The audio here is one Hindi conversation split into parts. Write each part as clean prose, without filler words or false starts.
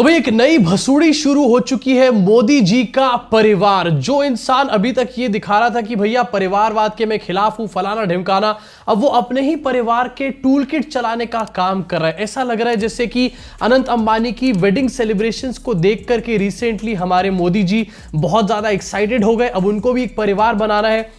तो भाई एक नई भसूड़ी शुरू हो चुकी है मोदी जी का परिवार। जो इंसान अभी तक ये दिखा रहा था कि भैया परिवारवाद के मैं खिलाफ हूं, फलाना ढिमकाना, अब वो अपने ही परिवार के टूल किट चलाने का काम कर रहा है। ऐसा लग रहा है जैसे कि अनंत अंबानी की वेडिंग सेलिब्रेशंस को देख करके रिसेंटली हमारे मोदी जी बहुत ज्यादा एक्साइटेड हो गए। अब उनको भी एक परिवार बनाना है।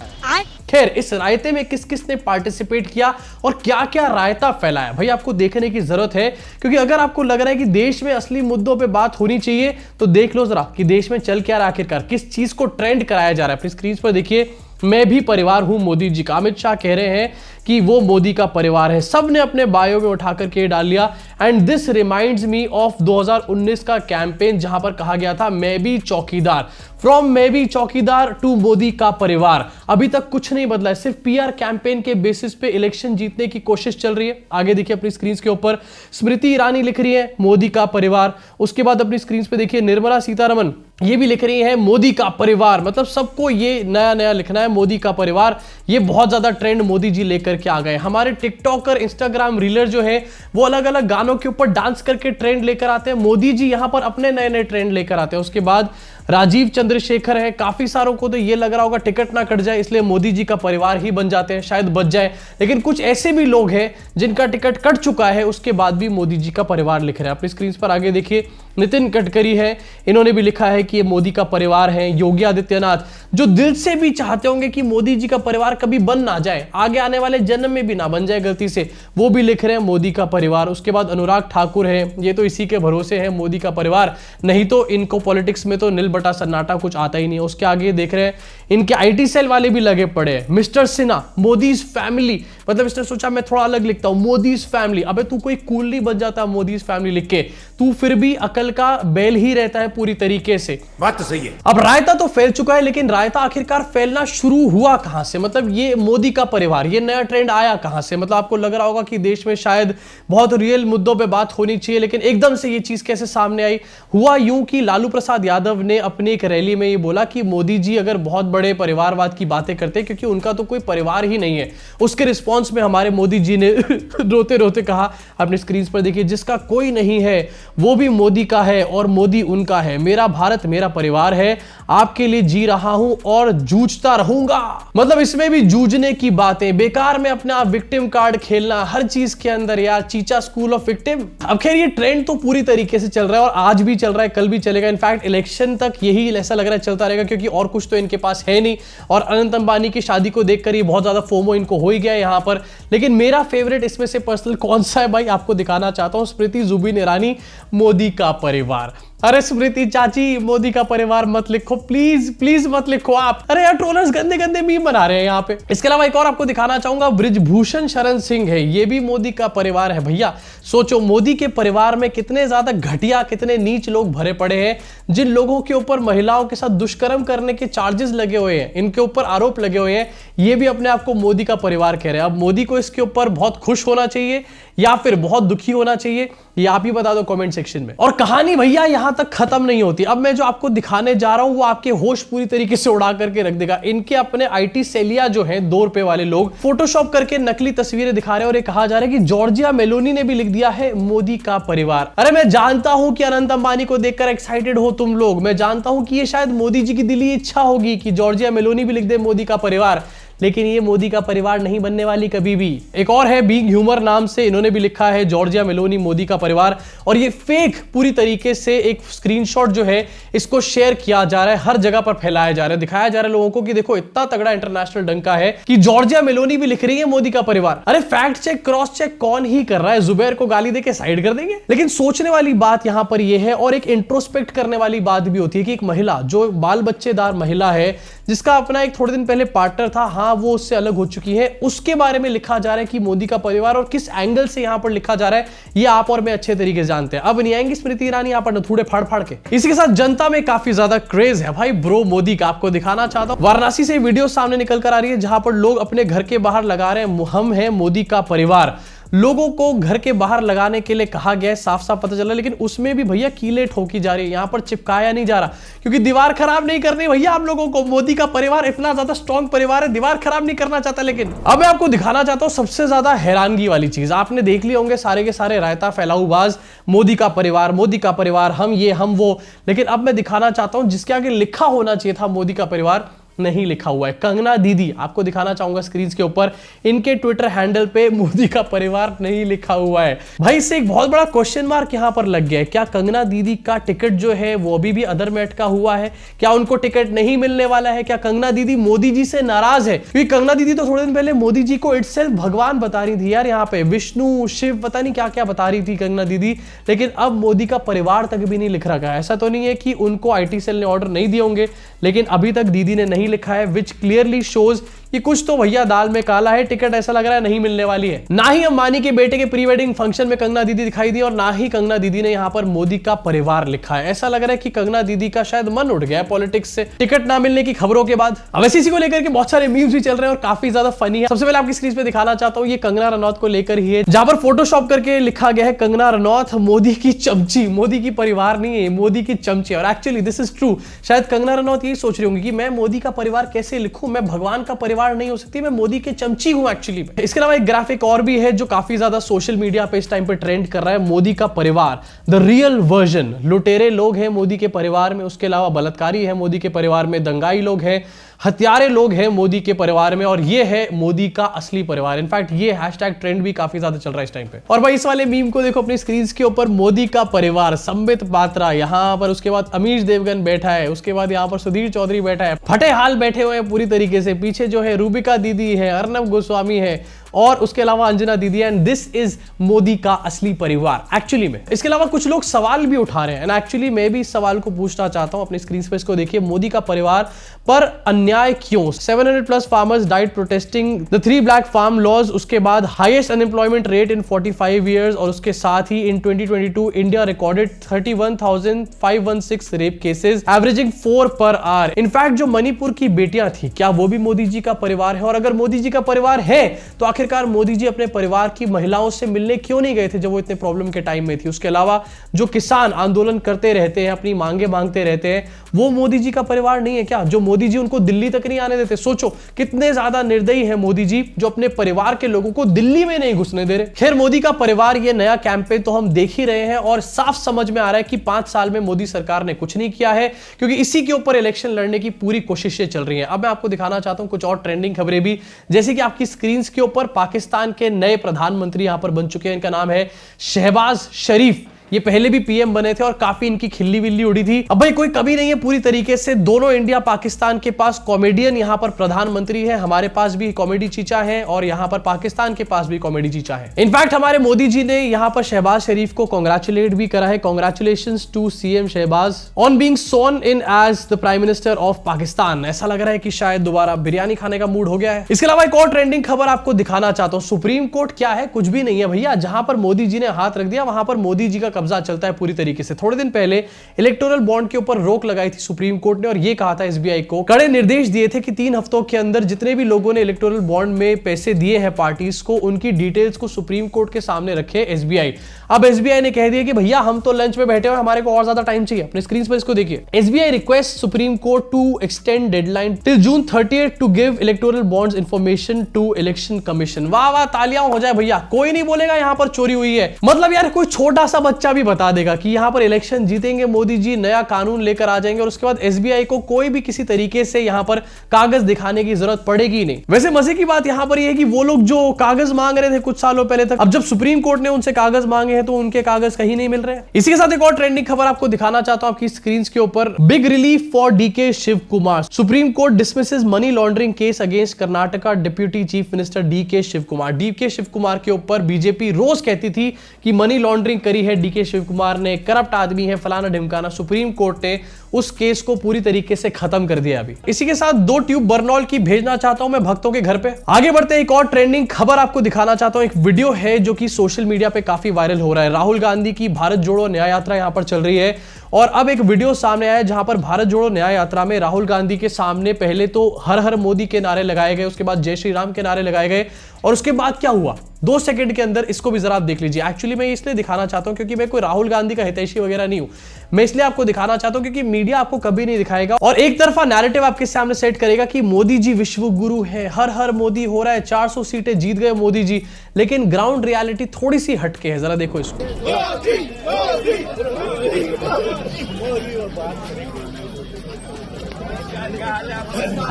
खैर, इस रायते में किस किस ने पार्टिसिपेट किया और क्या क्या रायता फैलाया, भाई आपको देखने की जरूरत है। क्योंकि अगर आपको लग रहा है कि देश में असली मुद्दों पे बात होनी चाहिए तो देख लो जरा कि देश में चल क्या रहा है, आखिरकार किस चीज को ट्रेंड कराया जा रहा है। अपनी स्क्रीन पर देखिए, मैं भी परिवार हूं मोदी जी का। अमित शाह कह रहे हैं कि वो मोदी का परिवार है। सबने अपने बायो में उठा करके डाल लिया। And this reminds me of 2019 का कैंपेन जहां पर कहा गया था मैं भी चौकीदार, फ्रॉम मैं भी चौकीदार टू मोदी का परिवार। अभी तक कुछ नहीं बदला है, सिर्फ पीआर कैंपेन के बेसिस पे इलेक्शन जीतने की कोशिश चल रही है। आगे देखिए अपनी स्क्रीन के ऊपर स्मृति ईरानी लिख रही है मोदी का परिवार। उसके बाद अपनी स्क्रीन पे देखिए निर्मला सीतारमण ये भी लिख रही है मोदी का परिवार। मतलब सबको ये नया नया लिखना है मोदी का परिवार। ये बहुत ज्यादा ट्रेंड मोदी जी लेकर के आ गए। हमारे टिकटॉकर, इंस्टाग्राम रीलर जो है वो अलग अलग गानों के ऊपर डांस करके ट्रेंड लेकर आते हैं। मोदी जी यहां पर अपने नए नए ट्रेंड लेकर आते हैं। उसके बाद राजीव चंद्रशेखर है। काफी सारों को तो ये लग रहा होगा टिकट ना कट जाए इसलिए मोदी जी का परिवार ही बन जाते हैं, शायद बच जाए। लेकिन कुछ ऐसे भी लोग हैं जिनका टिकट कट चुका है, उसके बाद भी मोदी जी का परिवार लिख रहे हैं। अपनी स्क्रीन पर आगे देखिए नितिन गडकरी है, इन्होंने भी लिखा है कि ये मोदी का परिवार है। योगी आदित्यनाथ जो दिल से भी चाहते होंगे कि मोदी जी का परिवार कभी बन ना जाए, आगे आने वाले जन्म में भी ना बन जाए गलती से, वो भी लिख रहे हैं मोदी का परिवार। उसके बाद अनुराग ठाकुर है, ये तो इसी के भरोसे है मोदी का परिवार, नहीं तो इनको पॉलिटिक्स में तो नील बटा सन्नाटा कुछ आता ही नहीं है। उसके आगे देख रहे हैं इनके आईटी सेल वाले भी लगे पड़े हैं। मिस्टर सिन्हा मोदीज फैमिली, मतलब इसने सोचा मैं थोड़ा अलग लिखता हूं मोदीज फैमिली। अबे तू कोई कूल नहीं बन जाता मोदीज फैमिली लिख के, तू फिर भी अकल का बैल ही रहता है पूरी तरीके से। बात तो सही है। अब रायता तो फैल चुका है, लेकिन रायता आखिरकार फैलना शुरू हुआ कहां से? मतलब ये मोदी का परिवार, ये नया ट्रेंड आया कहां से? मतलब आपको लग रहा होगा कि देश में शायद बहुत रियल मुद्दों पे बात होनी चाहिए, लेकिन एकदम से ये चीज कैसे सामने आई? हुआ यूं कि लालू प्रसाद यादव ने अपनी एक रैली में ये बोला कि मोदी जी अगर बहुत बड़े परिवारवाद की बातें करते हैं क्योंकि उनका तो कोई परिवार ही नहीं है। उसके रिस्पॉन्स में हमारे मोदी जी ने रोते रोते कहा, अपनी स्क्रीन पर देखिए, जिसका कोई नहीं है वो भी मोदी का है और मोदी उनका है। मेरा भारत मेरा परिवार है, आपके लिए जी रहा हूं और जूझता रहूंगा। मतलब इसमें भी जूझने की बातें, बेकार में अपने आप विक्टिम कार्ड खेलना हर चीज के अंदर यार, चीचा स्कूल ऑफ विक्टिम। अब खैर ये ट्रेंड तो पूरी तरीके से चल रहा है और आज भी चल रहा है, कल भी चलेगा। इनफैक्ट इलेक्शन तक यही ऐसा लग रहा है चलता रहेगा, क्योंकि और कुछ तो इनके पास है नहीं। और अनंत अंबानी की शादी को देखकर ये बहुत ज्यादा फोमो इनको हो ही गया है यहां पर। लेकिन मेरा फेवरेट इसमें से पर्सनल कौन सा है भाई, आपको दिखाना चाहता हूं। स्मृति जुबिन ईरानी मोदी का परिवार। अरे स्मृति चाची मोदी का परिवार मत लिखो प्लीज, प्लीज मत लिखो आप। अरे यार ट्रोलर्स गंदे गंदे मीम बना रहे हैं यहाँ पे। इसके अलावा एक और आपको दिखाना चाहूंगा, ब्रिजभूषण शरण सिंह है, ये भी मोदी का परिवार है। भैया सोचो मोदी के परिवार में कितने ज्यादा घटिया, कितने नीच लोग भरे पड़े हैं, जिन लोगों के ऊपर महिलाओं के साथ दुष्कर्म करने के चार्जेस लगे हुए हैं, इनके ऊपर आरोप लगे हुए हैं, ये भी अपने आप को मोदी का परिवार कह रहे हैं। अब मोदी को इसके ऊपर बहुत खुश होना चाहिए या फिर बहुत दुखी होना चाहिए, ये आप ही बता दो कमेंट सेक्शन में। और कहानी भैया यहां तक खत्म नहीं होती। अब मैं जो आपको दिखाने जा रहा हूं वो आपके होश पूरी तरीके से उड़ा करके रख देगा। इनके अपने आईटी सेलिया जो है 2 रुपए वाले लोग फोटोशॉप करके नकली तस्वीरें दिखा रहे हैं और ये कहा जा रहा है कि जॉर्जिया मेलोनी ने भी लिख दिया है मोदी का परिवार। अरे मैं जानता हूं कि अनंत अंबानी को देखकर एक्साइटेड हो तुम लोग, मैं जानता हूं कि ये शायद मोदी जी की दिली इच्छा होगी कि जॉर्जिया मेलोनी भी लिख दे मोदी का परिवार, लेकिन ये मोदी का परिवार नहीं बनने वाली कभी भी। एक और है बीइंग ह्यूमर नाम से, इन्होंने भी लिखा है जॉर्जिया मेलोनी मोदी का परिवार। और ये फेक पूरी तरीके से एक स्क्रीनशॉट जो है इसको शेयर किया जा रहा है, हर जगह पर फैलाया जा रहा है, दिखाया जा रहा है लोगों को कि देखो इतना तगड़ा इंटरनेशनल डंका है कि जॉर्जिया मेलोनी भी लिख रही है मोदी का परिवार। अरे फैक्ट चेक क्रॉस चेक कौन ही कर रहा है? जुबैर को गाली देके साइड कर देंगे। लेकिन सोचने वाली बात यहां पर यह है और एक इंट्रोस्पेक्ट करने वाली बात भी होती है कि एक महिला जो बाल बच्चेदार महिला है, जिसका अपना एक थोड़े दिन पहले पार्टनर था, हाँ वो उससे अलग हो चुकी है, उसके बारे में लिखा जा रहा है कि मोदी का परिवार। और किस एंगल से यहां पर लिखा जा रहा है ये आप और मैं अच्छे तरीके से जानते हैं। अब नहीं आएंगी स्मृति ईरानी यहां पर थोड़े फाड़ फाड़ के। इसी के साथ जनता में काफी ज्यादा क्रेज है भाई ब्रो मोदी का। आपको दिखाना चाहता हूं, वाराणसी से वीडियो सामने निकल कर आ रही है जहां पर लोग अपने घर के बाहर लगा रहे हैं हम हैं मोदी का परिवार। लोगों को घर के बाहर लगाने के लिए कहा गया है, साफ साफ पता चल रहा है, लेकिन उसमें भी भैया कीलें ठोकी जा रही है, यहां पर चिपकाया नहीं जा रहा, क्योंकि दीवार खराब नहीं करनी भैया आप लोगों को। मोदी का परिवार इतना ज्यादा स्ट्रॉन्ग परिवार है, दीवार खराब नहीं करना चाहता। लेकिन अब मैं आपको दिखाना चाहता हूं सबसे ज्यादा हैरानगी वाली चीज। आपने देख लिए होंगे सारे के सारे रायता फैलाऊबाज, मोदी का परिवार, मोदी का परिवार, हम ये हम वो, लेकिन अब मैं दिखाना चाहता हूं जिसके आगे लिखा होना चाहिए था मोदी का परिवार, नहीं लिखा हुआ है। कंगना दीदी, आपको दिखाना चाहूंगा स्क्रीन के ऊपर, इनके ट्विटर हैंडल पे मोदी का परिवार नहीं लिखा हुआ है। भाई इससे एक बहुत बड़ा क्वेश्चन मार्क यहां पर लग गया है। क्या कंगना दीदी का टिकट जो है वो अभी भी अदर में अटका हुआ है? क्या उनको टिकट नहीं मिलने वाला है? क्या कंगना दीदी मोदी जी से नाराज है? क्योंकि कंगना दीदी तो थोड़े दिन पहले मोदी जी को इटसेल्फ भगवान बता रही थी यार, यहाँ पे विष्णु शिव पता नहीं क्या क्या बता रही थी कंगना दीदी, लेकिन अब मोदी का परिवार तक भी नहीं लिख रखा है। ऐसा तो नहीं है कि उनको आईटी सेल ने ऑर्डर नहीं दिए होंगे, लेकिन अभी तक दीदी ने नहीं लिखा है, विच क्लियरली शोज कि कुछ तो भैया दाल में काला है, टिकट ऐसा लग रहा है नहीं मिलने वाली है। ना ही अंबानी के बेटे के प्री वेडिंग फंक्शन में कंगना दीदी दिखाई दी, और ना ही कंगना दीदी ने यहां पर मोदी का परिवार लिखा है। ऐसा लग रहा है कि कंगना दीदी का शायद मन उठ गया है पॉलिटिक्स से, टिकट ना मिलने की खबरों के बाद। अब इसी को लेकर के बहुत सारे मीम्स भी चल रहे हैं और काफी ज्यादा फनी है। सबसे पहले आपकी स्क्रीन पे दिखाना चाहता हूं, ये कंगना रनौत को लेकर ही है, जहां पर फोटोशॉप करके लिखा गया है कंगना रनौत मोदी की चमची। मोदी की परिवार नहीं है, मोदी की चमची। और एक्चुअली दिस इज ट्रू। शायद कंगना रनौत यही सोच रही होंगी कि मैं मोदी का परिवार कैसे लिखूं, मैं भगवान का परिवार नहीं हो सकती, मैं मोदी के चमची हूं एक्चुअली। इसके अलावा एक ग्राफिक और भी है जो काफी ज्यादा सोशल मीडिया पे इस टाइम पे ट्रेंड कर रहा है, मोदी का परिवार द रियल वर्जन। लुटेरे लोग हैं मोदी के परिवार में, उसके अलावा बलात्कारी है मोदी के परिवार में, दंगाई लोग हैं, हत्यारे लोग हैं मोदी के परिवार में, और ये है मोदी का असली परिवार। इनफैक्ट ये हैशटैग ट्रेंड भी काफी ज्यादा चल रहा है इस टाइम पे। और भाई इस वाले मीम को देखो अपनी स्क्रीन के ऊपर, मोदी का परिवार, संबित पात्रा यहां पर, उसके बाद अमीश देवगन बैठा है, उसके बाद यहां पर सुधीर चौधरी बैठा है, फटे हाल बैठे हुए हैं पूरी तरीके से, पीछे जो है रूबिका दीदी है, अर्नब गोस्वामी है, और उसके अलावा अंजना दीदी, एंड दिस इज मोदी का असली परिवार एक्चुअली में। इसके अलावा कुछ लोग सवाल भी उठा रहे हैं, एंड एक्चुअली मैं भी इस सवाल को पूछना चाहता हूं। अपनी स्क्रीन पे इसको देखिए, मोदी का परिवार पर अन्याय क्यों? 700+ farmers died protesting the 3 black farm laws, उसके बाद highest unemployment rate in 45 years, और उसके साथ ही in 2022 India recorded 31,516 rape cases, averaging 4 per our. In fact जो मणिपुर की बेटियां थी, क्या वो भी मोदी जी का परिवार है? और अगर मोदी जी का परिवार है तो आखिरकार मोदी जी अपने परिवार की महिलाओं से मिलने क्यों नहीं गए थे जब वो इतने प्रॉब्लम के टाइम में थी? उसके अलावा जो किसान आंदोलन करते रहते हैं, अपनी मांगे मांगते रहते हैं, वो मोदी जी का परिवार नहीं है क्या? जो मोदी जी उनको दिल्ली तक नहीं आने देते। सोचो कितने ज्यादा निर्दयी है मोदी जी, जो अपने परिवार के लोगों को दिल्ली में नहीं घुसने दे रहे। खैर, मोदी का परिवार ये नया कैंपेन तो हम देख ही रहे हैं, और साफ समझ में आ रहा है कि 5 साल में मोदी सरकार ने कुछ नहीं किया है, क्योंकि इसी के ऊपर इलेक्शन लड़ने की पूरी कोशिशें चल रही हैं। अब मैं आपको दिखाना चाहता हूं कुछ और ट्रेंडिंग खबरें भी, जैसे कि आपकी स्क्रीन के ऊपर पाकिस्तान के नए प्रधानमंत्री यहां पर बन चुके हैं। इनका नाम है शहबाज शरीफ। ये पहले भी पीएम बने थे और काफी इनकी खिल्ली विल्ली उड़ी थी। अब भाई कोई कमी नहीं है पूरी तरीके से, दोनों इंडिया पाकिस्तान के पास कॉमेडियन यहां पर प्रधानमंत्री है, हमारे पास भी कॉमेडी चीचा है, और यहां पर पाकिस्तान के पास भी कॉमेडी चीचा है। इनफैक्ट हमारे मोदी जी ने यहां पर शहबाज शरीफ को कांग्रेचुलेट भी करा है। Congratulations to CM Shehbaz on being sworn in as the prime minister of Pakistan. ऐसा लग रहा है कि शायद दोबारा बिरयानी खाने का मूड हो गया है। इसके अलावा एक और ट्रेंडिंग खबर आपको दिखाना चाहता हूं। सुप्रीम कोर्ट क्या है? कुछ भी नहीं है भैया। जहां पर मोदी जी ने हाथ रख दिया वहां पर मोदी जी का कब्जा चलता है पूरी तरीके से। थोड़े दिन पहले इलेक्टोरल बॉन्ड के ऊपर रोक लगाई थी सुप्रीम कोर्ट ने, और यह कहा था एसबीआई को, कड़े निर्देश दिए थे कि 3 हफ्तों के अंदर जितने भी लोगों ने इलेक्टोरल बॉन्ड में पैसे दिए हैं पार्टीज को, उनकी डिटेल्स को सुप्रीम कोर्ट के सामने रखे एसबीआई। अब एसबीआई ने कह दिया कि भैया हम तो लंच में बैठे हुए, हमारे को और ज्यादा टाइम चाहिए। अपने स्क्रीन पर इसको देखिए, SBI request Supreme Court to extend deadline till June 30 to give electoral bonds information to election commission. वाह वाह, तालियां हो जाए भैया। कोई नहीं बोलेगा यहां पर चोरी हुई है। मतलब यार कोई छोटा सा बच्चा भी बता देगा कि यहां पर इलेक्शन जीतेंगे मोदी जी, नया कानून लेकर आ जाएंगे, और उसके बाद एसबीआई को कोई भी किसी तरीके से यहां पर कागज दिखाने की जरूरत पड़ेगी नहीं। वैसे मजे की बात यहां पर यह है कि वो लोग जो कागज मांग रहे थे कुछ सालों पहले तक, अब जब सुप्रीम कोर्ट ने उनसे कागज मांगे हैं तो उनके कागज कहीं नहीं मिल रहे हैं। इसी के साथ एक और ट्रेंडिंग खबर आपको दिखाना चाहता हूं आपकी स्क्रीन के ऊपर, big relief for DK Shivakumar. Supreme Court dismisses money laundering case against Karnataka deputy chief minister DK Shivakumar. DK Shivakumar के ऊपर बीजेपी रोज कहती थी कि मनी लॉन्ड्रिंग करी है डीके शिव कुमार ने, करप्ट आदमी है, फलाना ढिमकाना। सुप्रीम कोर्ट ने उस केस को पूरी तरीके से खत्म कर दिया अभी। इसी के साथ 2 ट्यूब बर्नॉल की भेजना चाहता हूं मैं भक्तों के घर पे। आगे बढ़ते एक और ट्रेंडिंग खबर आपको दिखाना चाहता हूं। एक वीडियो है जो कि सोशल मीडिया पे काफी वायरल हो रहा है। राहुल गांधी की भारत जोड़ो न्याय यात्रा यहां पर चल रही है, और अब एक वीडियो सामने आया है जहां पर भारत जोड़ो न्याय यात्रा में राहुल गांधी के सामने पहले तो हर हर मोदी के नारे लगाए गए, उसके बाद जय श्री राम के नारे लगाए गए, और उसके बाद क्या हुआ 2 सेकंड के अंदर इसको भी जरा आप देख लीजिए। एक्चुअली मैं इसलिए दिखाना चाहता हूं क्योंकि मैं कोई राहुल गांधी का हितैषी वगैरह नहीं हूं, मैं इसलिए आपको दिखाना चाहता हूं क्योंकि मीडिया आपको कभी नहीं दिखाएगा और एक तरफा नैरेटिव आपके सामने सेट करेगा कि मोदी जी विश्व गुरु है, हर हर मोदी हो रहा है, 400 सीटें जीत गए मोदी जी, लेकिन ग्राउंड रियलिटी थोड़ी सी हटके है। जरा देखो इसको।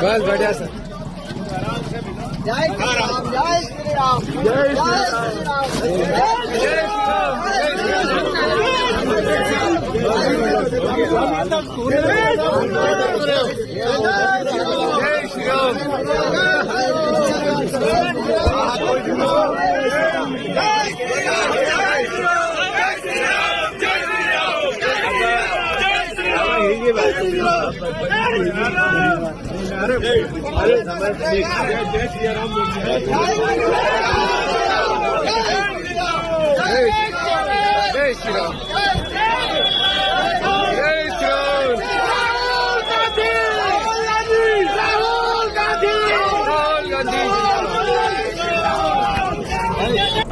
बस बढ़िया सर। जय श्री राम, जय श्री राम, जय श्री राम,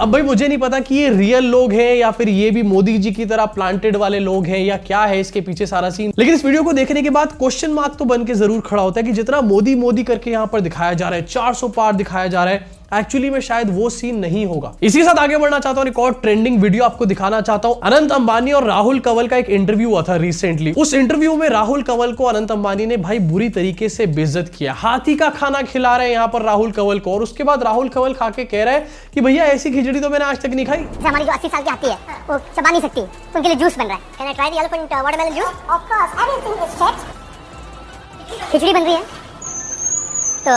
अब भाई मुझे नहीं पता कि ये रियल लोग हैं या फिर ये भी मोदी जी की तरह प्लांटेड वाले लोग हैं या क्या है इसके पीछे सारा सीन, लेकिन इस वीडियो को देखने के बाद क्वेश्चन मार्क तो बन के जरूर खड़ा होता है कि जितना मोदी मोदी करके यहां पर दिखाया जा रहा है, 400 पार दिखाया जा रहा है, एक्चुअली में शायद वो सीन नहीं होगा। इसी के साथ आगे बढ़ना चाहता हूं, एक और ट्रेंडिंग वीडियो आपको दिखाना चाहता हूं। अनंत अंबानी और राहुल कंवल का एक इंटरव्यू हुआ था रिसेंटली। उस इंटरव्यू में राहुल कंवल को अनंत अंबानी ने भाई बुरी तरीके से बेइज्जत किया, हाथी का खाना खिला रहे हैं यहाँ पर राहुल कंवल को, और उसके बाद राहुल कंवल खा के कह रहा है कि भैया ऐसी खिचड़ी तो मैंने आज तक नहीं खाई। हमारी जो 80 साल की हाथी है वो चबा नहीं सकती, तो उनके लिए जूस बन रहा है। Can I try the elephant watermelon juice? Of course, everything is set. खिचड़ी बन रही है तो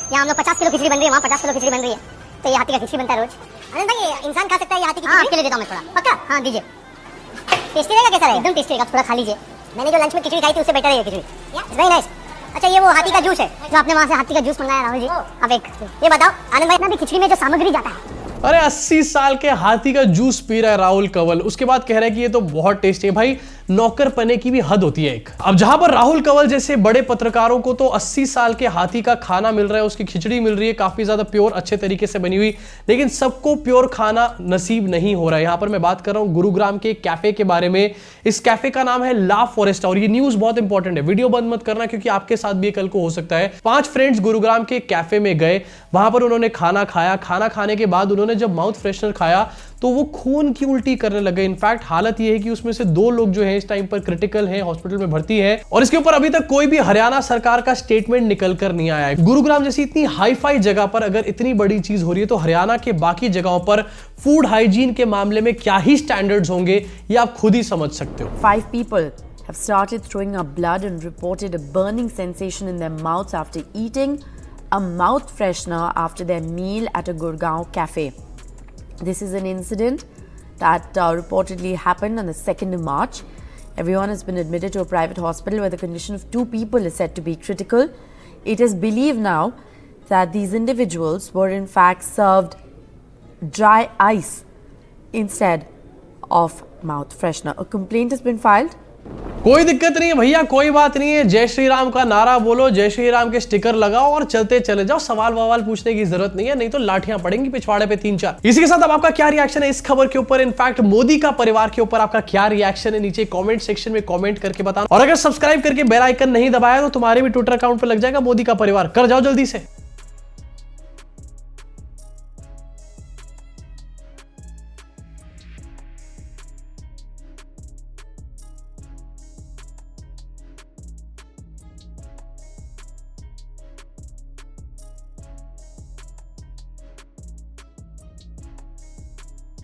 यहाँ हम लोग 50 किलो खिचड़ी बन रही है, वहाँ 50 किलो खिचड़ी बन रही है, तो ये हाथी का खिचड़ी बनता है रोज। अनंत भाई ये इंसान खा सकता है ये हाथी की खिचड़ी? आपके लिए देता हूँ मैं थोड़ा, पक्का? हाँ दीजिए। टेस्टी रहेगा? कैसा रहेगा? एकदम टेस्टी रहेगा, थोड़ा खा लीजिए। मैंने जो लंच में खिचड़ी खाई थी उससे बेटर है ये खिचड़ी, इट्स वेरी नाइस। अच्छा ये वो हाथी का जूस है जो आपने वहाँ से हाथी का जूस मंगाया राहुल जी। अब एक ये बताओ आनंद भाई, इतना भी खिचड़ी में जो सामग्री जाता है। अरे 80 साल के हाथी का जूस पी रहा है राहुल कंवल, उसके बाद कह रहा है कि ये तो बहुत टेस्टी है। भाई नौकर पने की भी हद होती है एक। अब जहां पर राहुल कंवल जैसे बड़े पत्रकारों को तो 80 साल के हाथी का खाना मिल रहा है, उसकी खिचड़ी मिल रही है काफी ज्यादा प्योर अच्छे तरीके से बनी हुई, लेकिन सबको प्योर खाना नसीब नहीं हो रहा है। यहां पर मैं बात कर रहा हूं गुरुग्राम के कैफे के बारे में। इस कैफे का नाम है ला फॉरेस्ट और ये न्यूज बहुत इंपॉर्टेंट है, वीडियो बंद मत करना क्योंकि आपके साथ भी कल को हो सकता है। 5 फ्रेंड्स गुरुग्राम के कैफे में गए, वहां पर उन्होंने खाना खाया, खाना खाने के बाद उन्होंने जब माउथ फ्रेशनर खाया तो वो खून की उल्टी करने लगे। इनफैक्ट हालत ये है कि उसमें से 2 लोग जो हैं इस टाइम पर क्रिटिकल हैं, हॉस्पिटल में भर्ती हैं, और इसके ऊपर अभी तक कोई भी हरियाणा सरकार का स्टेटमेंट निकल कर नहीं आया है। गुरुग्राम जैसी इतनी हाई-फाई जगह पर अगर इतनी बड़ी चीज हो रही है तो हरियाणा के बाकी जगहों पर फूड हाइजीन के मामले में क्या ही स्टैंडर्ड्स होंगे ये आप खुद ही समझ सकते हो। 5 people have started throwing up blood and reported a burning sensation in their mouths after eating a mouth freshener after their meal at a Gurgaon cafe. This is an incident that reportedly happened on the 2nd of March. Everyone has been admitted to a private hospital where the condition of 2 people is said to be critical. It is believed now that these individuals were in fact served dry ice instead of mouth freshener. A complaint has been filed. कोई दिक्कत नहीं है भैया, कोई बात नहीं है, जय श्री राम का नारा बोलो, जय श्री राम के स्टिकर लगाओ और चलते चले जाओ, सवाल ववाल पूछने की जरूरत नहीं है, नहीं तो लाठियां पड़ेंगी पिछवाड़े पे 3-4। इसी के साथ अब आपका क्या रिएक्शन है इस खबर के ऊपर, इनफैक्ट मोदी का परिवार के ऊपर आपका क्या रिएक्शन है, नीचे कमेंट सेक्शन में कमेंट करके बताना। और अगर सब्सक्राइब करके बेल आइकन नहीं दबाया तो तुम्हारे भी ट्विटर अकाउंट पर लग जाएगा मोदी का परिवार, कर जाओ जल्दी से।